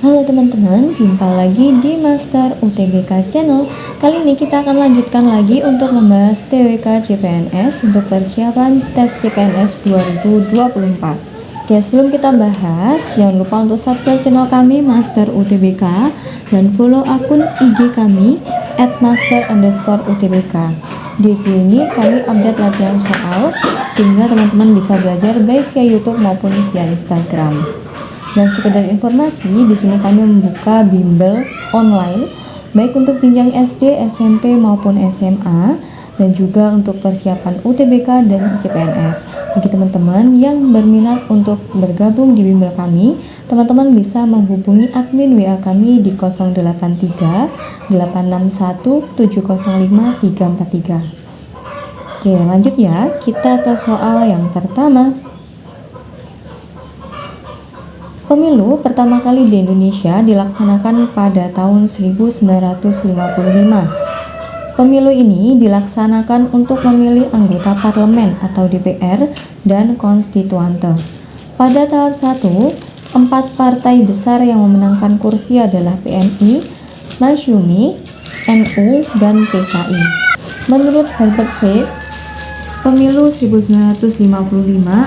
Halo teman-teman, jumpa lagi di Master UTBK Channel. Kali ini kita akan lanjutkan lagi untuk membahas TWK CPNS untuk persiapan tes CPNS 2024. Oke, sebelum kita bahas, jangan lupa untuk subscribe channel kami Master UTBK dan follow akun IG kami @master_UTBK. Di ini kami update latihan soal sehingga teman-teman bisa belajar baik via YouTube maupun via Instagram. Dan sekedar informasi, di sini kami membuka bimbel online baik untuk jenjang SD, SMP maupun SMA dan juga untuk persiapan UTBK dan CPNS. Bagi teman-teman yang berminat untuk bergabung di bimbel kami, teman-teman bisa menghubungi admin WA kami di 083 861 705 343. Oke, lanjut ya. Kita ke soal yang pertama. Pemilu pertama kali di Indonesia dilaksanakan pada tahun 1955. Pemilu ini dilaksanakan untuk memilih anggota parlemen atau DPR dan konstituante. Pada tahap 1, 4 partai besar yang memenangkan kursi adalah PMI, Masyumi, NU, dan PKI. Menurut Herbert Reed, pemilu 1955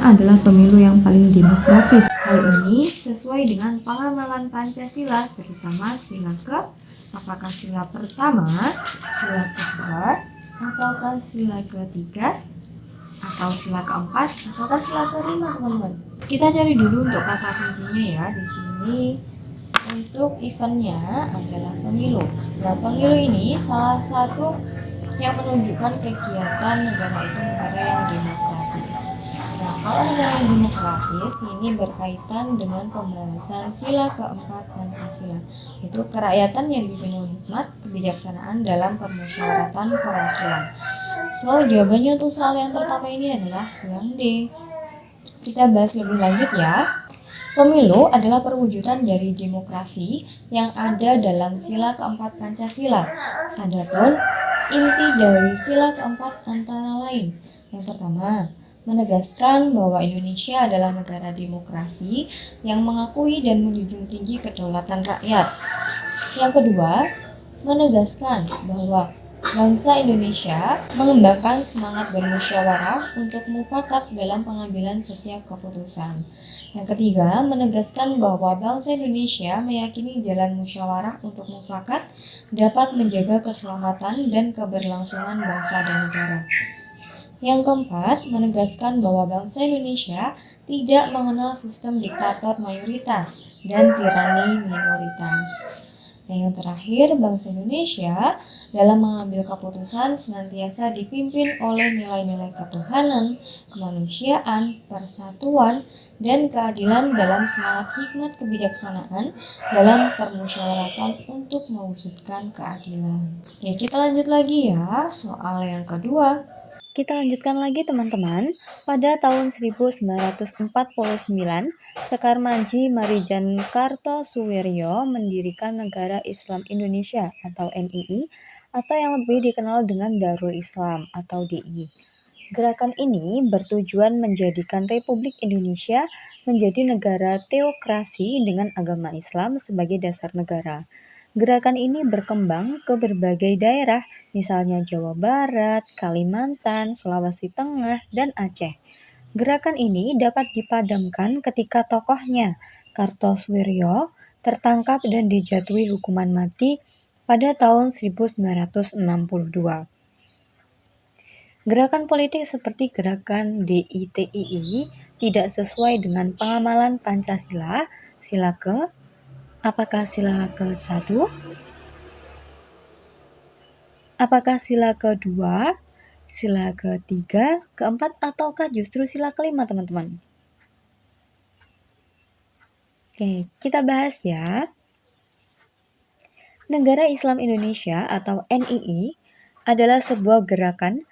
adalah pemilu yang paling demokratis. Hal ini sesuai dengan pengamalan Pancasila, terutama sila ke, apakah sila pertama, sila kedua, ataukah sila ketiga, atau sila keempat, ataukah sila kelima, teman-teman. Kita cari dulu untuk kata kuncinya ya. Di sini untuk eventnya adalah pemilu. Nah, pemilu ini salah satu yang menunjukkan kegiatan negara itu negara yang demokratis. Nah, kalau negara yang demokratis ini berkaitan dengan pembahasan sila keempat Pancasila, yaitu kerakyatan yang dipimpin oleh hikmat kebijaksanaan dalam permusyawaratan perwakilan. So, jawabannya untuk soal yang pertama ini adalah yang D. Kita bahas lebih lanjut ya. Pemilu adalah perwujudan dari demokrasi yang ada dalam sila keempat Pancasila. Adapun inti dari sila keempat antara lain. Yang pertama, menegaskan bahwa Indonesia adalah negara demokrasi yang mengakui dan menjunjung tinggi kedaulatan rakyat. Yang kedua, menegaskan bahwa bangsa Indonesia mengembangkan semangat bermusyawarah untuk mufakat dalam pengambilan setiap keputusan. Yang ketiga, menegaskan bahwa bangsa Indonesia meyakini jalan musyawarah untuk mufakat dapat menjaga keselamatan dan keberlangsungan bangsa dan negara. Yang keempat, menegaskan bahwa bangsa Indonesia tidak mengenal sistem diktator mayoritas dan tirani minoritas. Dan yang terakhir, bangsa Indonesia dalam mengambil keputusan senantiasa dipimpin oleh nilai-nilai ketuhanan, kemanusiaan, persatuan, dan keadilan dalam semangat hikmat kebijaksanaan dalam permusyawaratan untuk mewujudkan keadilan. Oke, kita lanjut lagi ya, soal yang kedua. Kita lanjutkan lagi teman-teman. Pada tahun 1949, Sekar Maji Marijan Kartosuwiryo mendirikan Negara Islam Indonesia atau NII atau yang lebih dikenal dengan Darul Islam atau DI. Gerakan ini bertujuan menjadikan Republik Indonesia menjadi negara teokrasi dengan agama Islam sebagai dasar negara. Gerakan ini berkembang ke berbagai daerah, misalnya Jawa Barat, Kalimantan, Sulawesi Tengah, dan Aceh. Gerakan ini dapat dipadamkan ketika tokohnya, Kartosuwiryo, tertangkap dan dijatuhi hukuman mati pada tahun 1962. Gerakan politik seperti gerakan DITII tidak sesuai dengan pengamalan Pancasila. Sila ke, apakah sila ke-1? Apakah sila kedua, sila ketiga, keempat, ataukah justru sila kelima, teman-teman? Oke, kita bahas ya. Negara Islam Indonesia atau NII adalah sebuah gerakan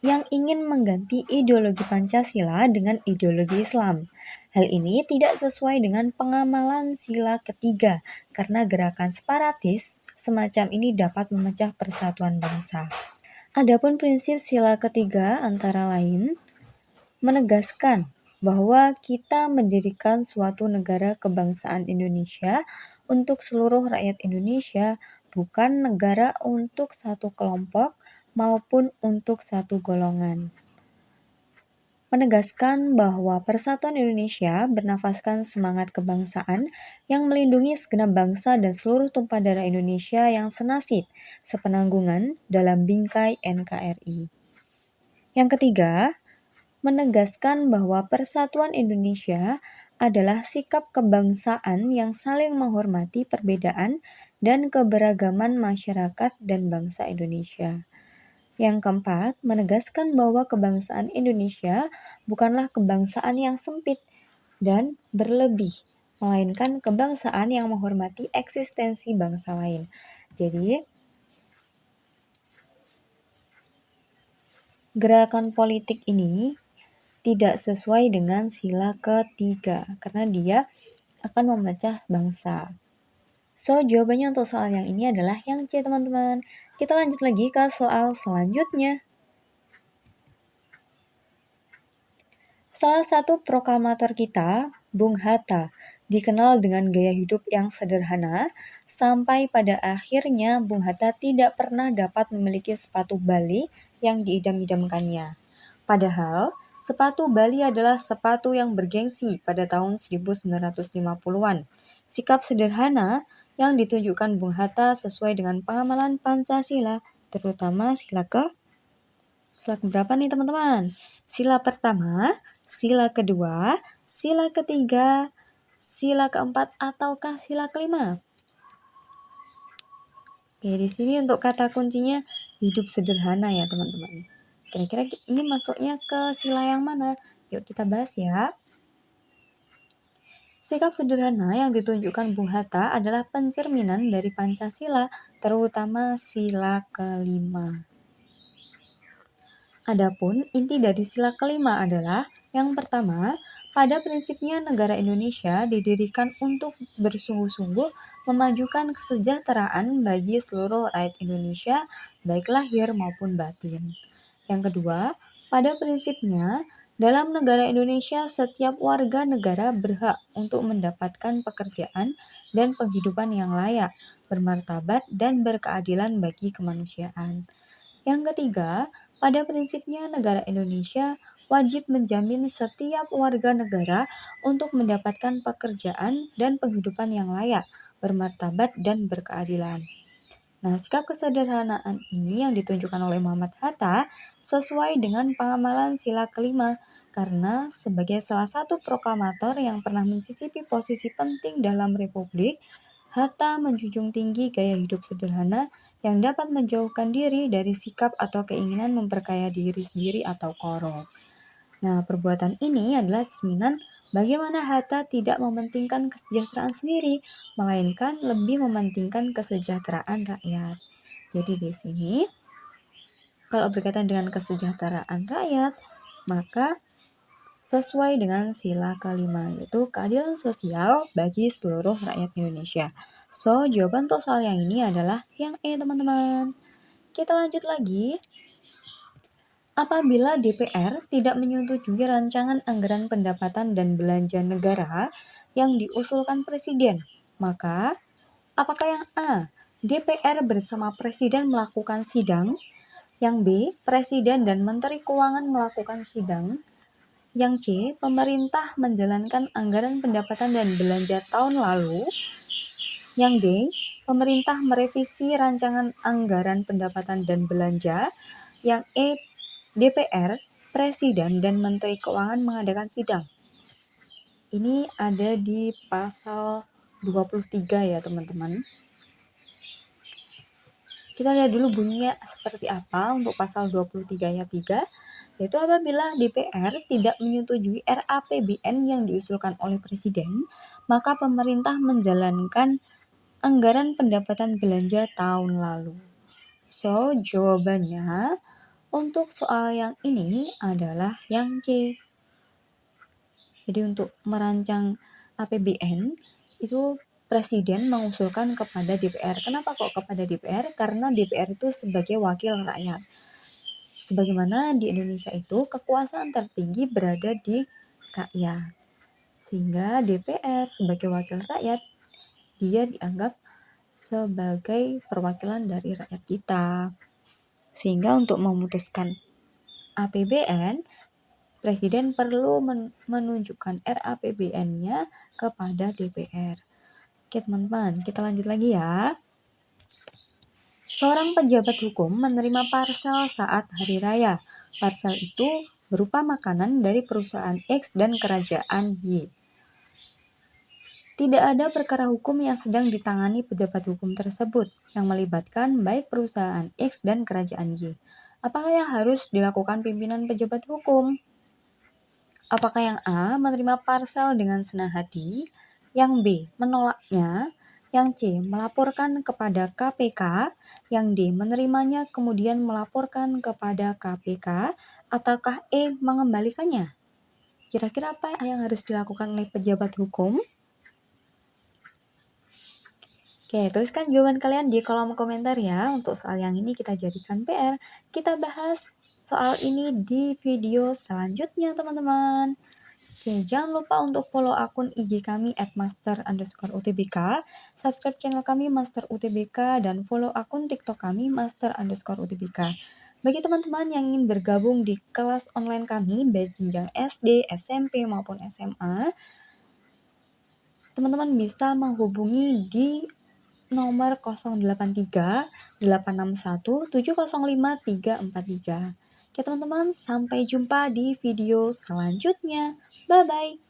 yang ingin mengganti ideologi Pancasila dengan ideologi Islam. Hal ini tidak sesuai dengan pengamalan sila ketiga karena gerakan separatis semacam ini dapat memecah persatuan bangsa. Adapun prinsip sila ketiga antara lain menegaskan bahwa kita mendirikan suatu negara kebangsaan Indonesia untuk seluruh rakyat Indonesia, bukan negara untuk satu kelompok maupun untuk satu golongan. Menegaskan bahwa Persatuan Indonesia bernafaskan semangat kebangsaan yang melindungi segenap bangsa dan seluruh tumpah darah Indonesia yang senasib, sepenanggungan dalam bingkai NKRI. Yang ketiga, menegaskan bahwa Persatuan Indonesia adalah sikap kebangsaan yang saling menghormati perbedaan dan keberagaman masyarakat dan bangsa Indonesia. Yang keempat, menegaskan bahwa kebangsaan Indonesia bukanlah kebangsaan yang sempit dan berlebih, melainkan kebangsaan yang menghormati eksistensi bangsa lain. Jadi, gerakan politik ini tidak sesuai dengan sila ketiga, karena dia akan memecah bangsa. So, jawabannya untuk soal yang ini adalah yang C, teman-teman. Kita lanjut lagi ke soal selanjutnya. Salah satu proklamator kita, Bung Hatta, dikenal dengan gaya hidup yang sederhana, sampai pada akhirnya Bung Hatta tidak pernah dapat memiliki sepatu Bali yang diidam-idamkannya. Padahal, sepatu Bali adalah sepatu yang bergengsi pada tahun 1950-an. Sikap sederhana yang ditunjukkan Bung Hatta sesuai dengan pengamalan Pancasila, terutama sila berapa nih teman-teman? Sila pertama, sila kedua, sila ketiga, sila keempat, ataukah sila kelima? Oke, di sini untuk kata kuncinya hidup sederhana ya teman-teman. Kira-kira ini masuknya ke sila yang mana? Yuk kita bahas ya. Sikap sederhana yang ditunjukkan Bung Hatta adalah pencerminan dari Pancasila, terutama sila kelima. Adapun inti dari sila kelima adalah yang pertama, pada prinsipnya negara Indonesia didirikan untuk bersungguh-sungguh memajukan kesejahteraan bagi seluruh rakyat Indonesia, baik lahir maupun batin. Yang kedua, pada prinsipnya dalam negara Indonesia setiap warga negara berhak untuk mendapatkan pekerjaan dan penghidupan yang layak, bermartabat dan berkeadilan bagi kemanusiaan. Yang ketiga, pada prinsipnya negara Indonesia wajib menjamin setiap warga negara untuk mendapatkan pekerjaan dan penghidupan yang layak, bermartabat dan berkeadilan. Nah, sikap kesederhanaan ini yang ditunjukkan oleh Muhammad Hatta sesuai dengan pengamalan sila kelima, karena sebagai salah satu proklamator yang pernah mencicipi posisi penting dalam Republik, Hatta menjunjung tinggi gaya hidup sederhana yang dapat menjauhkan diri dari sikap atau keinginan memperkaya diri sendiri atau korup. Nah, perbuatan ini adalah cerminan bagaimana Hatta tidak mementingkan kesejahteraan sendiri, melainkan lebih mementingkan kesejahteraan rakyat. Jadi di sini, kalau berkaitan dengan kesejahteraan rakyat, maka sesuai dengan sila kelima, yaitu keadilan sosial bagi seluruh rakyat Indonesia. So, jawaban untuk soal yang ini adalah yang E, teman-teman. Kita lanjut lagi. Apabila DPR tidak menyetujui rancangan anggaran pendapatan dan belanja negara yang diusulkan Presiden, maka apakah yang A, DPR bersama Presiden melakukan sidang, yang B, Presiden dan Menteri Keuangan melakukan sidang, yang C, pemerintah menjalankan anggaran pendapatan dan belanja tahun lalu, yang D, pemerintah merevisi rancangan anggaran pendapatan dan belanja, yang E, DPR, Presiden, dan Menteri Keuangan mengadakan sidang. Ini ada di pasal 23 ya teman-teman. Kita lihat dulu bunyinya seperti apa untuk pasal 23 ayat 3, yaitu apabila DPR tidak menyetujui RAPBN yang diusulkan oleh Presiden, maka pemerintah menjalankan anggaran pendapatan belanja tahun lalu. So, jawabannya untuk soal yang ini adalah yang C. Jadi untuk merancang APBN itu Presiden mengusulkan kepada DPR. Kenapa kok kepada DPR? Karena DPR itu sebagai wakil rakyat. Sebagaimana di Indonesia itu kekuasaan tertinggi berada di rakyat. Sehingga DPR sebagai wakil rakyat dia dianggap sebagai perwakilan dari rakyat kita. Sehingga untuk memutuskan APBN, Presiden perlu menunjukkan RAPBN-nya kepada DPR. Oke teman-teman, kita lanjut lagi ya. Seorang pejabat hukum menerima parsel saat hari raya. Parsel itu berupa makanan dari perusahaan X dan kerajaan Y. Tidak ada perkara hukum yang sedang ditangani pejabat hukum tersebut yang melibatkan baik perusahaan X dan kerajaan Y. Apakah yang harus dilakukan pimpinan pejabat hukum? Apakah yang A menerima parsel dengan senang hati, yang B menolaknya, yang C melaporkan kepada KPK, yang D menerimanya kemudian melaporkan kepada KPK, ataukah E mengembalikannya? Kira-kira apa yang harus dilakukan oleh pejabat hukum? Oke, tuliskan jawaban kalian di kolom komentar ya. Untuk soal yang ini kita jadikan PR. Kita bahas soal ini di video selanjutnya teman-teman. Oke, jangan lupa untuk follow akun IG kami @master_utbk, subscribe channel kami Master UTBK, dan follow akun TikTok kami Master_utbk. Bagi teman-teman yang ingin bergabung di kelas online kami, baik jenjang SD, SMP, maupun SMA, teman-teman bisa menghubungi di nomor 083 861 705 343. Oke teman-teman, sampai jumpa di video selanjutnya. Bye-bye.